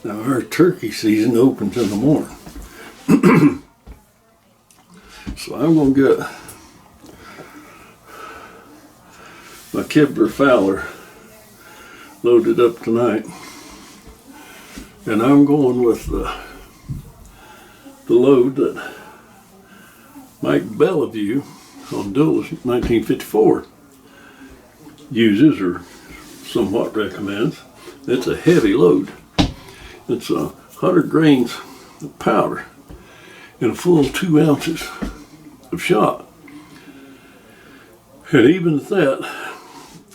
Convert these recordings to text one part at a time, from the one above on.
Now our turkey season opens in the morning. So I'm going to get my Kibler Fowler loaded up tonight. And I'm going with the load that Mike Beliveau on Dulles 1954 uses or somewhat recommends. It's a heavy load. It's 100 grains of powder and a full 2 ounces of shot. And even at that,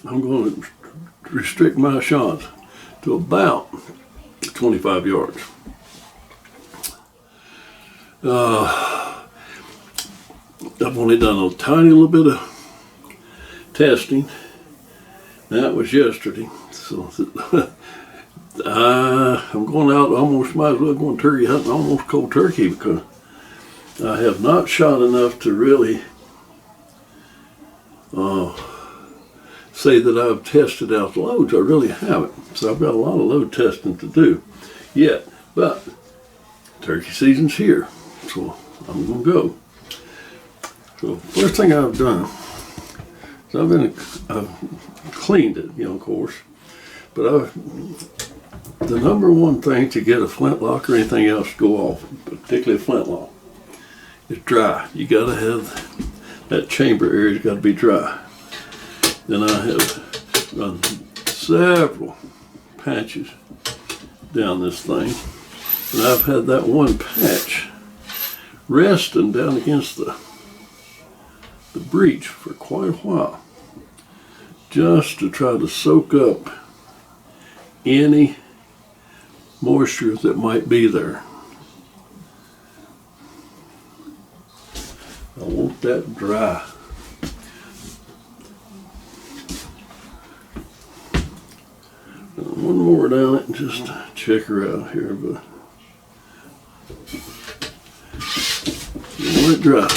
I'm going to restrict my shots to about 25 yards. I've only done a tiny little bit of testing. That was yesterday. So I'm going out almost, might as well go turkey hunting almost cold turkey, because I have not shot enough to really say that I've tested out the loads. I really haven't. So I've got a lot of load testing to do yet. But turkey season's here, so I'm going to go. So first thing I've done is I've cleaned it, of course. But the number one thing to get a flintlock or anything else to go off, particularly a flintlock, is dry. You got to have that chamber area's got to be dry. Then I have run several patches down this thing, and I've had that one patch resting down against the breech for quite a while, just to try to soak up any moisture that might be there. I want that dry. One more down it and just check her out here, but you want it dry.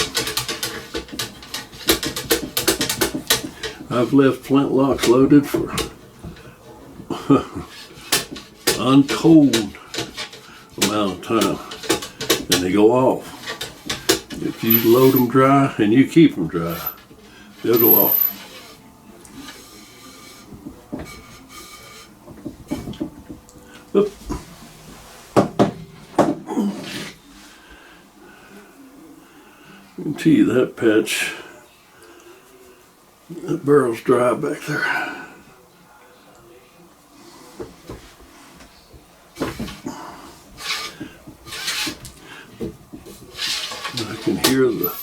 I've left flintlocks loaded for untold amount of time, and they go off. If you load them dry and you keep them dry, they'll go off. Oop. You can see that patch, that barrel's dry back there. I can hear the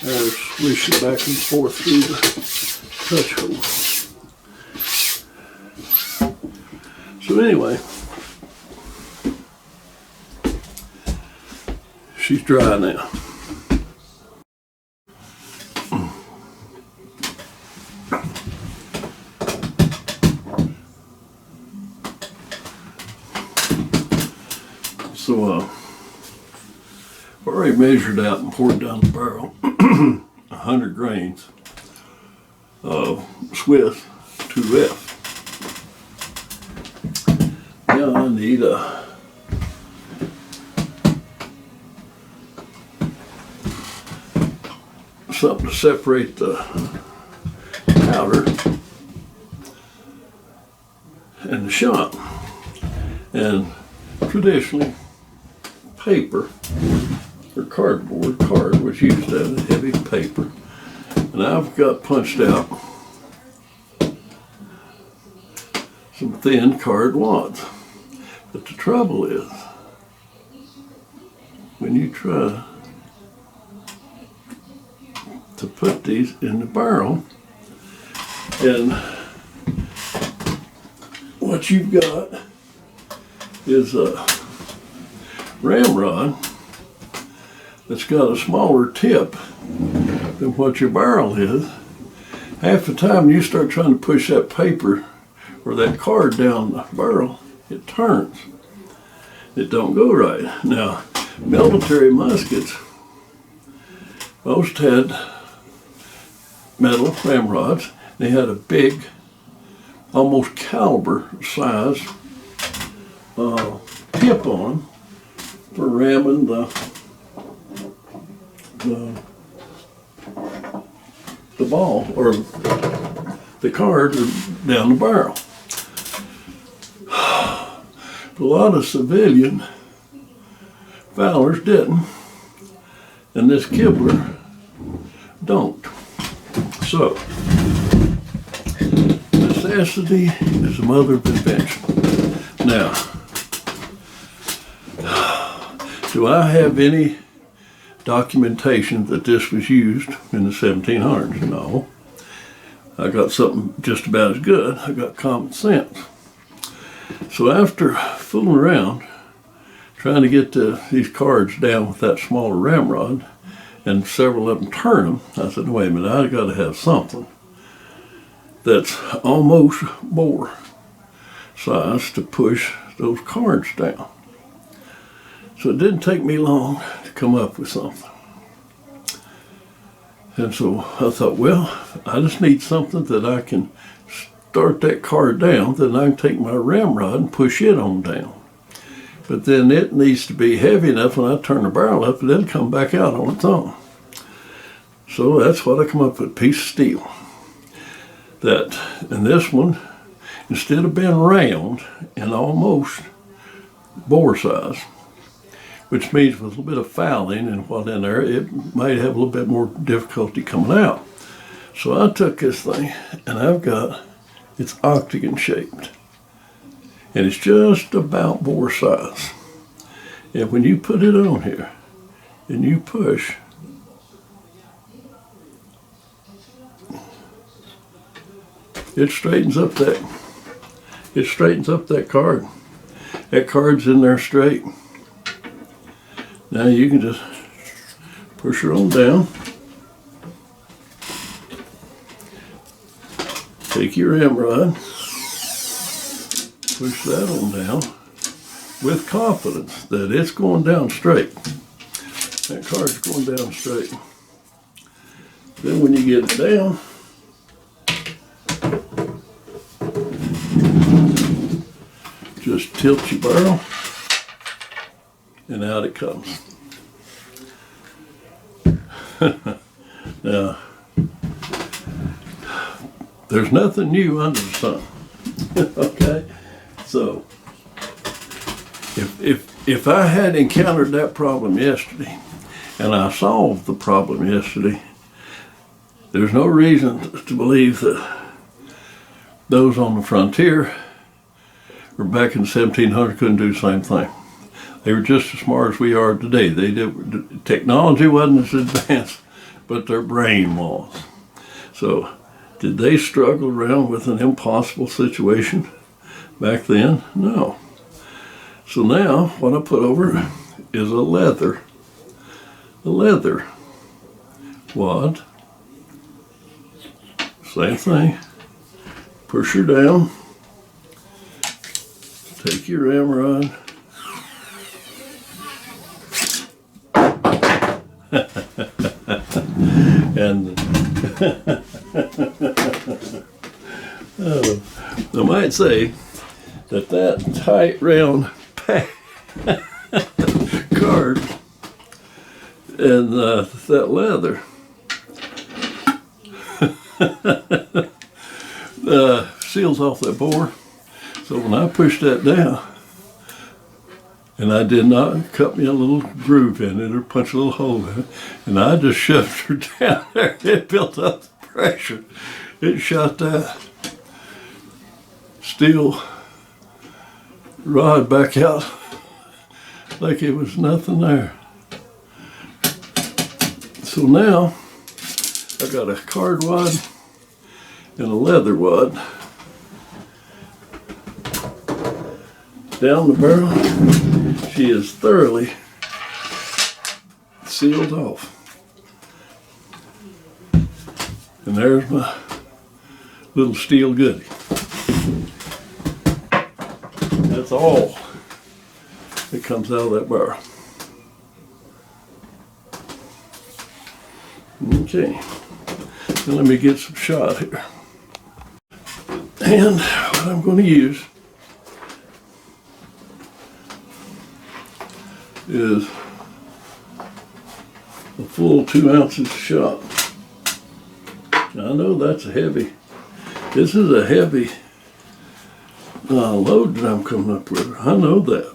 air swishing back and forth through the touch hole. So anyway, she's dry now. So I've already measured out and poured down the barrel 100 grains of Swiss 2F. Now I need something to separate the powder and the shot. And traditionally, paper or card was used as a heavy paper. And I've got punched out some thin card wads. But the trouble is, when you try to put these in the barrel, and what you've got is a ramrod that's got a smaller tip than what your barrel is. Half the time you start trying to push that paper or that card down the barrel, it turns. It don't go right. Now, military muskets, most had metal ramrods. They had a big almost caliber size tip on for ramming the ball or the card down the barrel. A lot of civilian Fowlers didn't, and this Kibler don't. So, necessity is the mother of invention. Now, do I have any documentation that this was used in the 1700s? No. I got something just about as good. I got common sense. So after fooling around, trying to get these cards down with that smaller ramrod, and several of them turn them, I said, wait a minute, I got to have something that's almost bore size to push those cards down. So it didn't take me long to come up with something. And so I thought, well, I just need something that I can start that card down, then I can take my ramrod and push it on down. But then it needs to be heavy enough when I turn the barrel up, and it'll come back out on its own. So that's what I come up with, a piece of steel. And this one, instead of being round and almost bore size, which means with a little bit of fouling and what in there, it might have a little bit more difficulty coming out. So I took this thing, and it's octagon shaped. And it's just about bore size. And when you put it on here, and you push, it straightens up that card. That card's in there straight. Now you can just push her on down. Take your ramrod, push that on down with confidence that it's going down straight. That card's going down straight. Then when you get it down, just tilt your barrel and out it comes. Now, there's nothing new under the sun. Okay? So, if I had encountered that problem yesterday, and I solved the problem yesterday, there's no reason to believe that those on the frontier or back in the 1700s couldn't do the same thing. They were just as smart as we are today. Technology wasn't as advanced, but their brain was. So, did they struggle around with an impossible situation back then? No. So now, what I put over is a leather wad. Same thing. Push her down. Take your ramrod. And I might say that tight round card and that leather seals off that bore. So when I pushed that down, and I did not cut me a little groove in it or punch a little hole in it, and I just shoved her down there, it built up the pressure. It shot that steel rod back out like it was nothing there. So now I got a card wad and a leather wad down the barrel. She is thoroughly sealed off. And there's my little steel goodie. That's all that comes out of that barrel. Okay, now let me get some shot here. And what I'm going to use is a full 2 ounces shot. Now, I know that's this is a heavy load that I'm coming up with. I know that.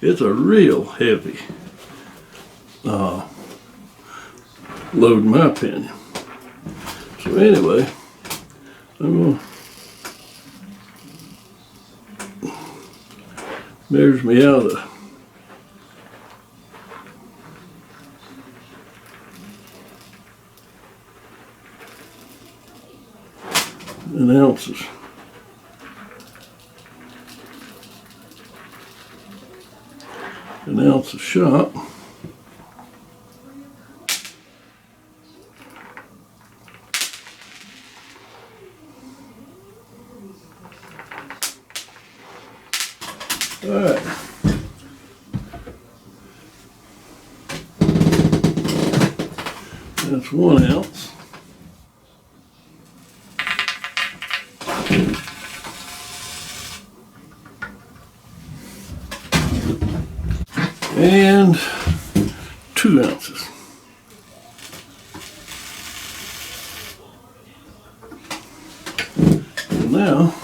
It's a real heavy load in my opinion. So anyway, I'm going to measure me out in ounces. An ounce a shot. All right. That's 1 ounce. And 2 ounces. And now,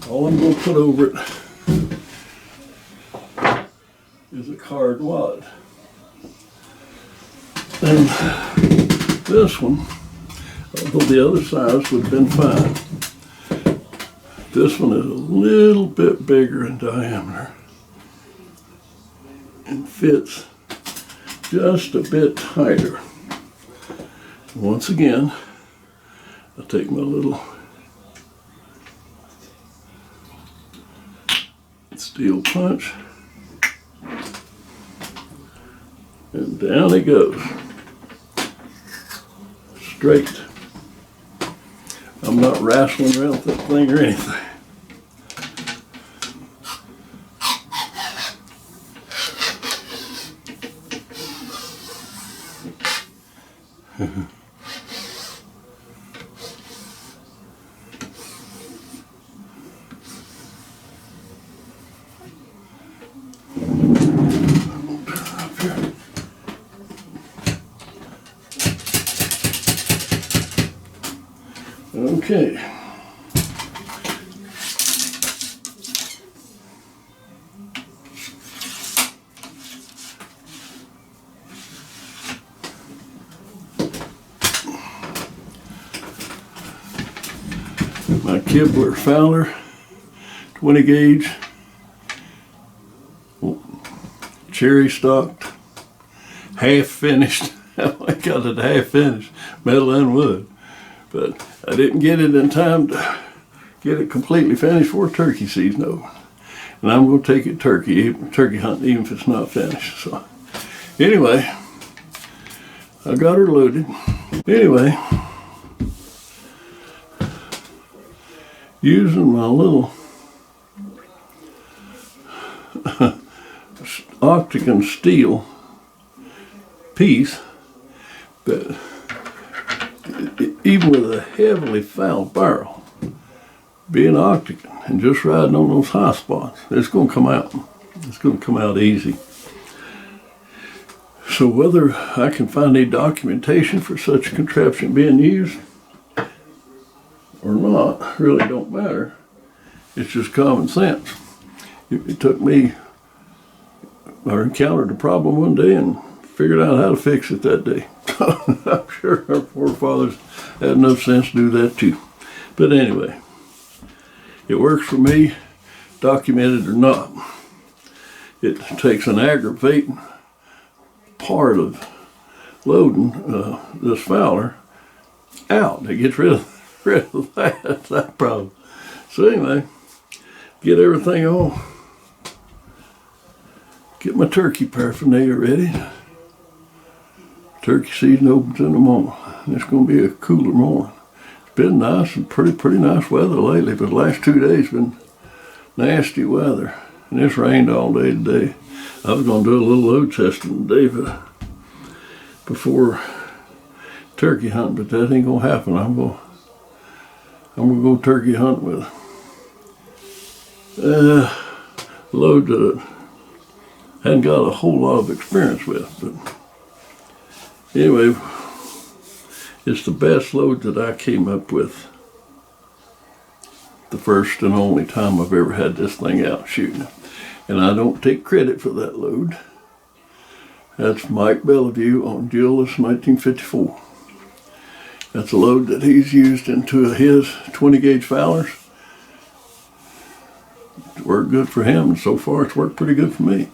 all I'm going to put over it is a card wad. And this one, although the other size would have been fine, this one is a little bit bigger in diameter and fits just a bit tighter. Once again, I take my little steel punch and down it goes. Straight. I'm not wrestling around with that thing or anything. Okay. My Kibler Fowler 20 gauge, cherry stocked, half finished. I got it half finished, metal and wood. But I didn't get it in time to get it completely finished for turkey season over. And I'm going to take it turkey hunting even if it's not finished. So anyway, I got her loaded. Anyway, using my little octagon steel piece, but even with a heavily fouled barrel, being octagon and just riding on those high spots, it's going to come out. It's going to come out easy. So whether I can find any documentation for such a contraption being used or not really don't matter. It's just common sense. It took me, I encountered a problem one day and figured out how to fix it that day. I'm sure our forefathers had enough sense to do that too. But anyway, it works for me, documented or not. It takes an aggravating part of loading this Fowler out. It gets rid of that problem. So anyway, get everything on. Get my turkey paraphernalia ready. Turkey season opens in the morning. It's going to be a cooler morning. It's been nice and pretty nice weather lately, but the last 2 days been nasty weather. And it's rained all day today. I was going to do a little load testing today, but before turkey hunt, but that ain't gonna happen. I'm gonna go turkey hunt with a load that I hadn't got a whole lot of experience with. But anyway, it's the best load that I came up with. The first and only time I've ever had this thing out shooting. And I don't take credit for that load. That's Mike Beliveau on July 1954. That's a load that he's used into his 20 gauge Fowlers. It's worked good for him, and so far it's worked pretty good for me.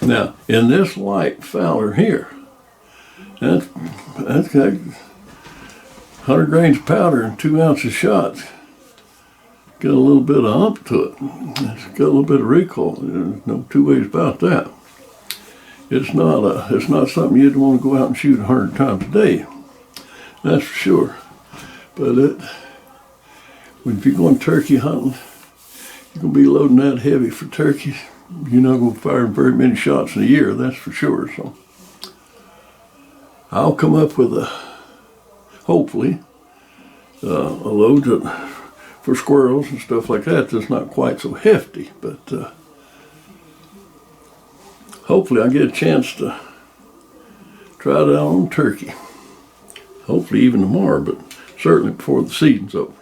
Now, in this light Fowler here, that's got 100 grains of powder and 2 ounces shots. Got a little bit of ump to it. It's got a little bit of recoil. There's no two ways about that. It's not something you'd want to go out and shoot 100 times a day. That's for sure. But if you're going turkey hunting, you're going to be loading that heavy for turkeys. You're not going to fire very many shots in a year, that's for sure. So I'll come up with hopefully, a load that, for squirrels and stuff like that, that's not quite so hefty. But hopefully I get a chance to try it out on turkey. Hopefully even tomorrow, but certainly before the season's over.